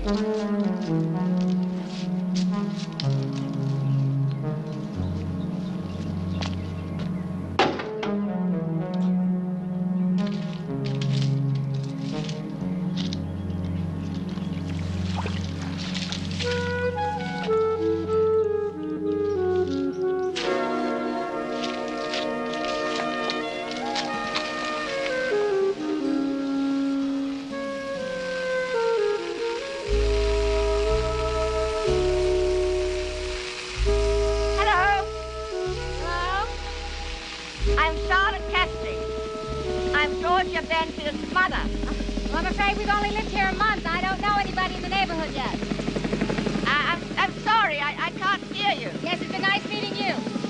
I'm Charlotte Cassidy. I'm Georgia Banfield's mother. Well, I'm afraid we've only lived here a month. I don't know anybody in the neighborhood yet. I'm sorry, I can't hear you. Yes, it's been nice meeting you.